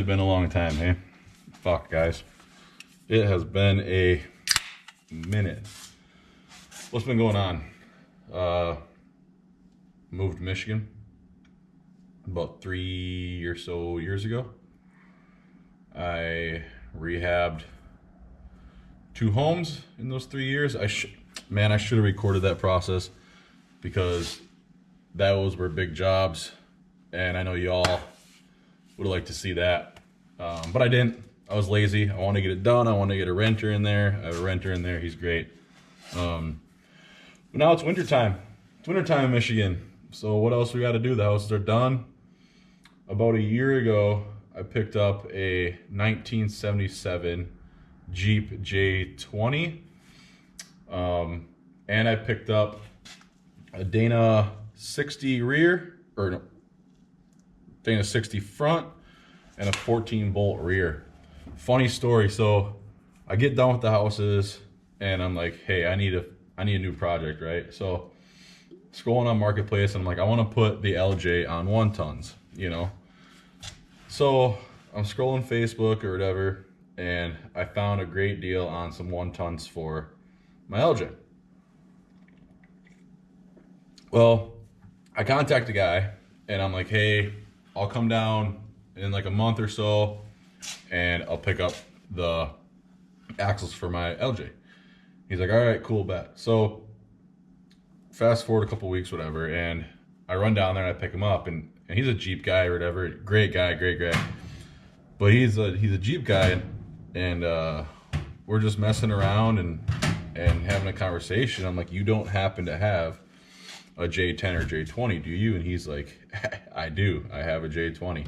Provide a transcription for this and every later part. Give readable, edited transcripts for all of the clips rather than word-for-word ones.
been a long time, hey? Fuck, guys. It has been a minute. What's been going on? Moved to Michigan about 3 or so years ago. I rehabbed 2 homes in those 3 years. I should have recorded that process because those were big jobs, and I know y'all would like to see that, but I didn't. I was lazy. I want to get it done. I want to get a renter in there. I have a renter in there. He's great. But now it's wintertime. It's wintertime in Michigan. So what else we got to do? The houses are done. About a year ago, I picked up a 1977 Jeep J20. And I picked up a Dana 60 rear, or no, Dana 60 front, and a 14 bolt rear. Funny story. So I get done with the houses and I'm like, hey, I need a new project, right? So scrolling on Marketplace, and I'm like, I want to put the LJ on 1-tons, you know? So I'm scrolling Facebook or whatever, and I found a great deal on some 1-tons for my LJ. Well, I contact the guy and I'm like, hey, I'll come down in like a month or so and I'll pick up the axles for my LJ. He's like, all right, cool, bet. So fast forward a couple weeks, whatever, and I run down there and I pick him up, and he's a Jeep guy or whatever. Great guy, great guy. But he's a Jeep guy, and we're just messing around and having a conversation. I'm like, you don't happen to have a J10 or J20, do you? And he's like, I do. I have a J20.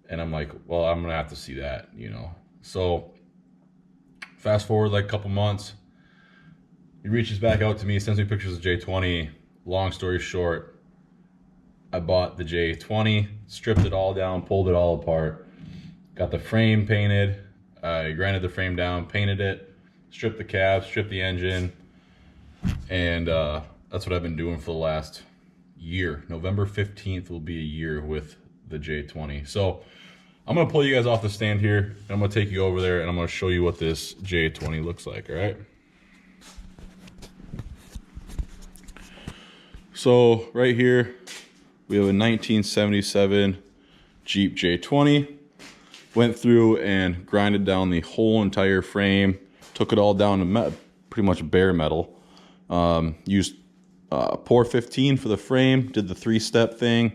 And I'm like, well, I'm gonna have to see that, you know. So fast forward like a couple months, he reaches back out to me, sends me pictures of J20. Long story short, I bought the J20, stripped it all down, pulled it all apart, got the frame painted. I grinded the frame down, painted it, stripped the cab, stripped the engine, and that's what I've been doing for the last year. November 15th will be a year with the J20. So I'm gonna pull you guys off the stand here, and I'm gonna take you over there, and I'm gonna show you what this J20 looks like, all right? So right here, we have a 1977 Jeep J20. Went through and grinded down the whole entire frame, took it all down to pretty much bare metal. Used Pour 15 for the frame, did the 3-step thing,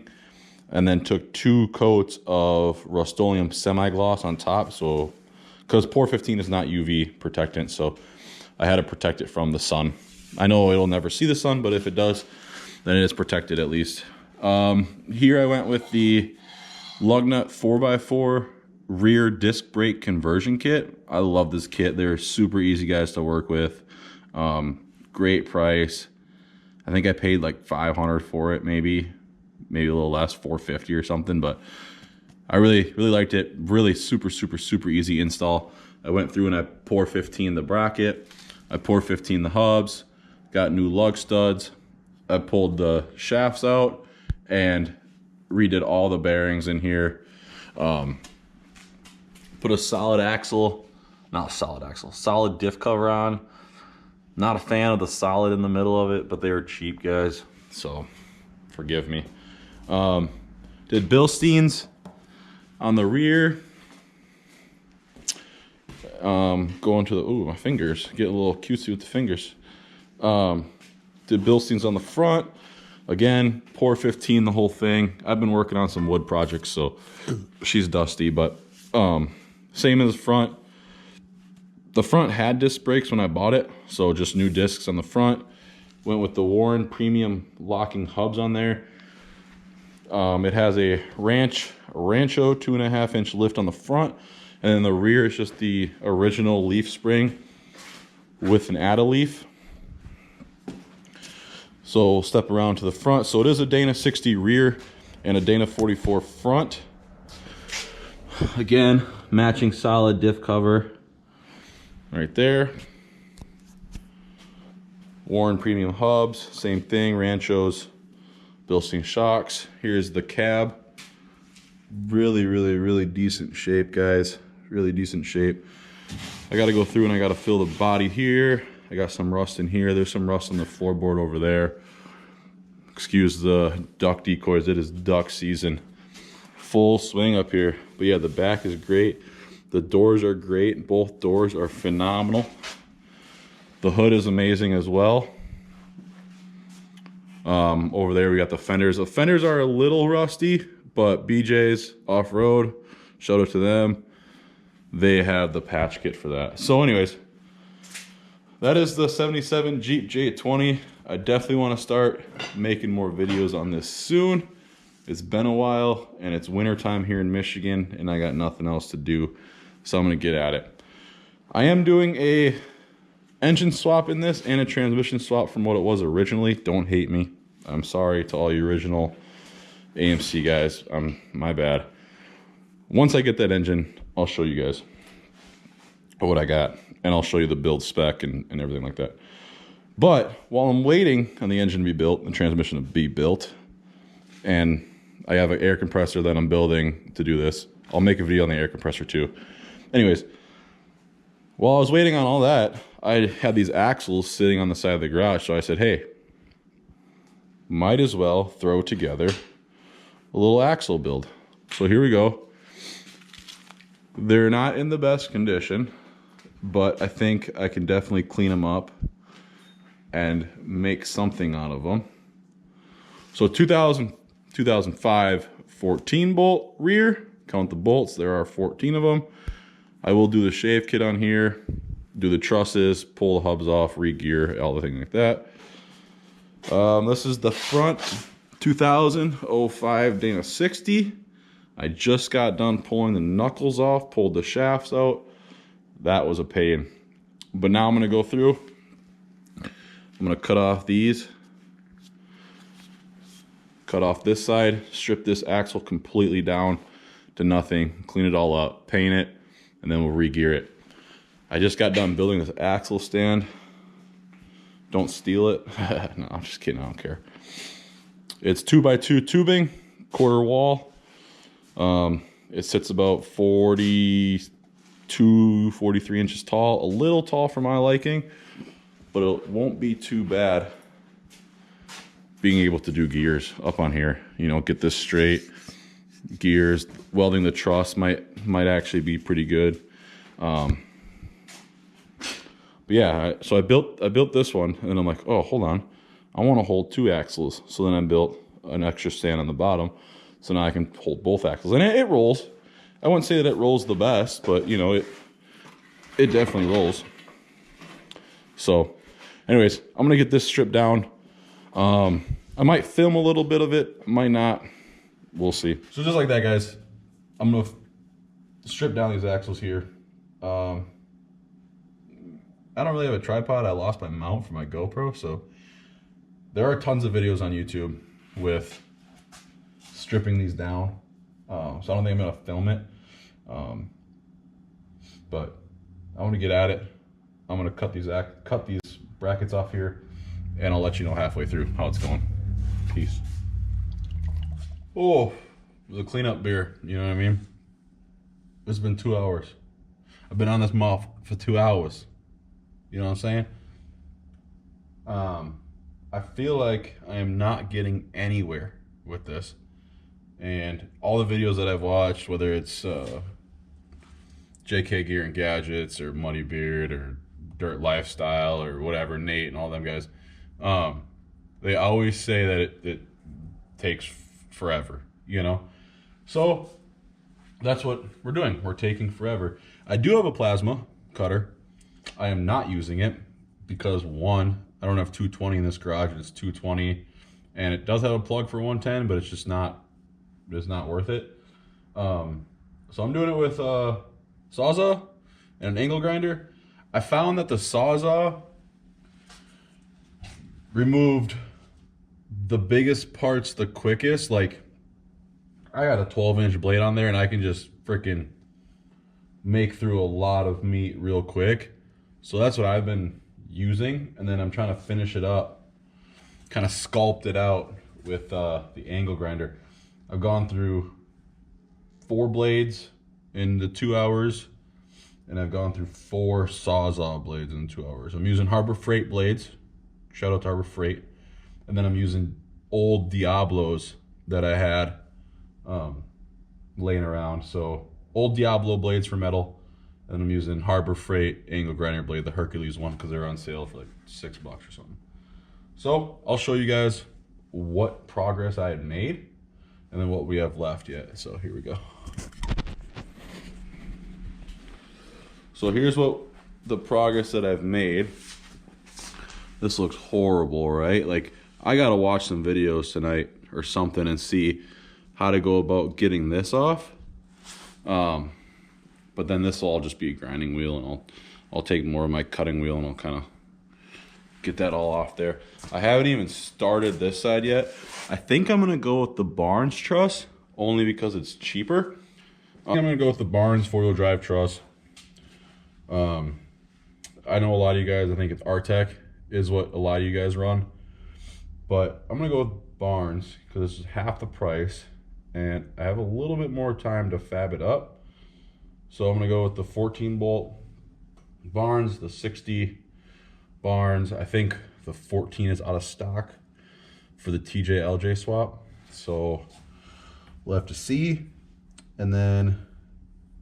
and then took 2 coats of Rust-Oleum semi-gloss on top. So, because Pour 15 is not UV protectant, so I had to protect it from the sun. I know it'll never see the sun, but if it does, then it is protected at least. Here I went with the Lugnut 4x4 rear disc brake conversion kit. I love this kit. They're super easy guys to work with. Great price. I think I paid like $500 for it, maybe a little less, $450 or something, but I really liked it. Really super easy install. I went through and I Pour 15 the bracket, I Pour 15 the hubs, got new lug studs, I pulled the shafts out and redid all the bearings in here. Put a solid diff cover on. Not a fan of the solid in the middle of it, but they were cheap, guys, so forgive me. Did Bilsteins on the rear. Going to the, ooh, my fingers, get a little cutesy with the fingers. Did Bilsteins on the front. Again, Pour 15 the whole thing. I've been working on some wood projects, so she's dusty, but same as the front. The front had disc brakes when I bought it, so just new discs on the front. Went with the Warren premium locking hubs on there. It has a Rancho 2.5-inch lift on the front, and then the rear is just the original leaf spring with an add-a-leaf. So we'll step around to the front. So it is a Dana 60 rear and a Dana 44 front. Again, matching solid diff cover right there. Warren premium hubs, same thing, Ranchos, Bilstein shocks. Here's the cab. really decent shape, guys. Really decent shape. I got to go through and I got to fill the body here. I got some rust in here. There's some rust on the floorboard over there. Excuse the duck decoys. It is duck season. Full swing up here. But yeah, the back is great. The doors are great. Both doors are phenomenal. The hood is amazing as well. Over there we got the fenders. The fenders are a little rusty, but BJ's Off-Road, shout out to them. They have the patch kit for that. So anyways, that is the 77 Jeep J20. I definitely want to start making more videos on this soon. It's been a while and it's winter time here in Michigan and I got nothing else to do. So I'm gonna get at it. I am doing a engine swap in this and a transmission swap from what it was originally. Don't hate me. I'm sorry to all you original AMC guys. My bad. Once I get that engine, I'll show you guys what I got. And I'll show you the build spec and everything like that. But while I'm waiting on the engine to be built, the transmission to be built, and I have an air compressor that I'm building to do this. I'll make a video on the air compressor too. Anyways, while I was waiting on all that, I had these axles sitting on the side of the garage. So I said, hey, might as well throw together a little axle build. So here we go. They're not in the best condition, but I think I can definitely clean them up and make something out of them. So 2005 14 bolt rear, count the bolts, there are 14 of them. I will do the shave kit on here, do the trusses, pull the hubs off, re-gear, all the things like that. This is the front 2005 Dana 60. I just got done pulling the knuckles off, pulled the shafts out. That was a pain. But now I'm gonna go through. I'm gonna cut off these. Cut off this side, strip this axle completely down to nothing, clean it all up, paint it, and then we'll re-gear it. I just got done building this axle stand. Don't steal it. No, I'm just kidding, I don't care. It's 2x2 tubing, quarter wall. It sits about 42, 43 inches tall. A little tall for my liking, but it won't be too bad being able to do gears up on here. You know, get this straight. Gears, welding the truss might actually be pretty good. But yeah, so I built this one, and I'm like, oh, hold on, I want to hold two axles. So then I built an extra stand on the bottom, so now I can hold both axles, and it rolls. I wouldn't say that it rolls the best, but you know, it definitely rolls. So, anyways, I'm gonna get this stripped down. I might film a little bit of it, might not. We'll see. So just like that, guys, I'm gonna strip down these axles here. I don't really have a tripod. I lost my mount for my GoPro, so there are tons of videos on YouTube with stripping these down. So I don't think I'm gonna film it, but I want to get at it. I'm gonna cut these brackets off here, and I'll let you know halfway through how it's going. Peace. Oh, the cleanup beer. You know what I mean? It's been 2 hours. I've been on this mouth for 2 hours. You know what I'm saying? I feel like I am not getting anywhere with this. And all the videos that I've watched, whether it's JK Gear and Gadgets or Muddy Beard or Dirt Lifestyle or whatever, Nate and all them guys, they always say that it takes forever, you know? So that's what we're doing. We're taking forever. I do have a plasma cutter. I am not using it because, one, I don't have 220 in this garage. It's 220, and it does have a plug for 110, but it's not worth it. So I'm doing it with a Sawzall and an angle grinder. I found that the Sawzall removed the biggest parts the quickest. Like, I got a 12-inch blade on there, and I can just freaking make through a lot of meat real quick. So that's what I've been using, and then I'm trying to finish it up, kind of sculpt it out with the angle grinder. I've gone through 4 blades in the 2 hours, and I've gone through 4 Sawzall blades in 2 hours. I'm using Harbor Freight blades. Shout out to Harbor Freight. And then I'm using old Diablos that I had laying around. So old Diablo blades for metal, and I'm using Harbor Freight angle grinder blade, the Hercules one, because they're on sale for like $6 or something. So I'll show you guys what progress I had made and then what we have left yet. So here we go. So here's what the progress that I've made. This looks horrible, right? Like, I gotta watch some videos tonight or something and see how to go about getting this off. But then this will all just be a grinding wheel, and I'll take more of my cutting wheel and I'll kind of get that all off there. I haven't even started this side yet. I think I'm gonna go with the Barnes truss only because it's cheaper. I'm gonna go with the Barnes 4-wheel drive truss. I know a lot of you guys, I think it's Artec is what a lot of you guys run, but I'm gonna go with Barnes because this is half the price and I have a little bit more time to fab it up. So I'm gonna go with the 14 bolt Barnes, the 60 Barnes. I think the 14 is out of stock for the TJ LJ swap, so we'll have to see. And then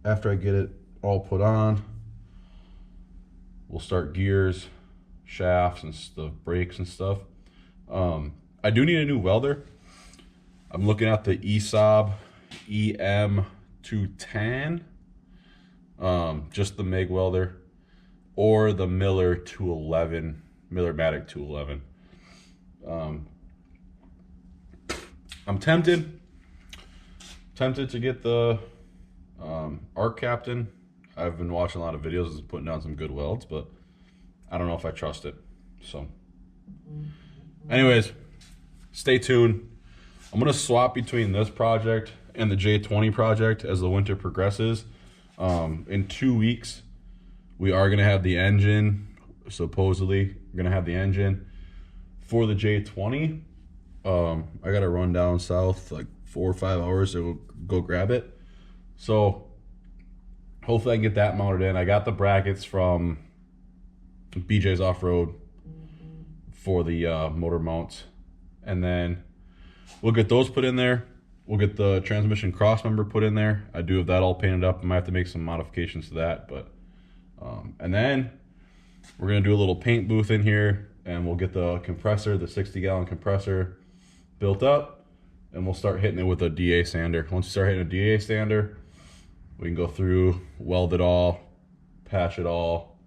after I get it all put on, we'll start gears, shafts, and the brakes and stuff. I do need a new welder. I'm looking at the ESAB EM210, just the MIG welder, or the Miller 211, Miller-Matic 211. I'm tempted to get the Arc Captain. I've been watching a lot of videos and putting down some good welds, but I don't know if I trust it. So anyways, stay tuned. I'm gonna swap between this project and the J20 project as the winter progresses. In 2 weeks, we are gonna have the engine, supposedly we're gonna have the engine for the J20. I gotta run down south like 4 or 5 hours to go grab it. So hopefully I can get that mounted in. I got the brackets from BJ's Off-Road for the motor mounts, and then we'll get those put in there. We'll get the transmission cross member put in there. I do have that all painted up. I might have to make some modifications to that, but and then we're gonna do a little paint booth in here, and we'll get the compressor, the 60-gallon compressor, built up, and we'll start hitting it with a DA sander. Once we start hitting a DA sander, we can go through, weld it all, patch it all,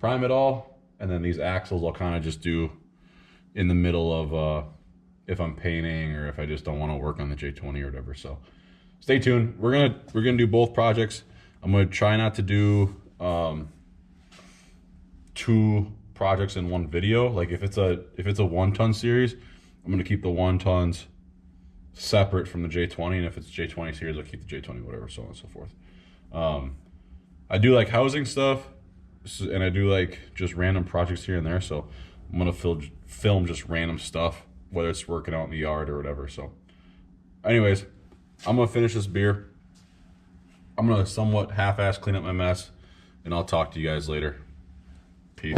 prime it all, and then these axles I'll kind of just do in the middle of if I'm painting or if I just don't want to work on the J20 or whatever. So stay tuned. We're gonna do both projects. I'm gonna try not to do 2 projects in one video. Like if it's a 1-ton series, I'm gonna keep the 1 tons separate from the J20, and if it's J20 series, I'll keep the J20, whatever, so on and so forth. I do like housing stuff, and I do like just random projects here and there, so I'm gonna film just random stuff, whether it's working out in the yard or whatever. So anyways, I'm gonna finish this beer. I'm gonna somewhat half-ass clean up my mess, and I'll talk to you guys later. Peace.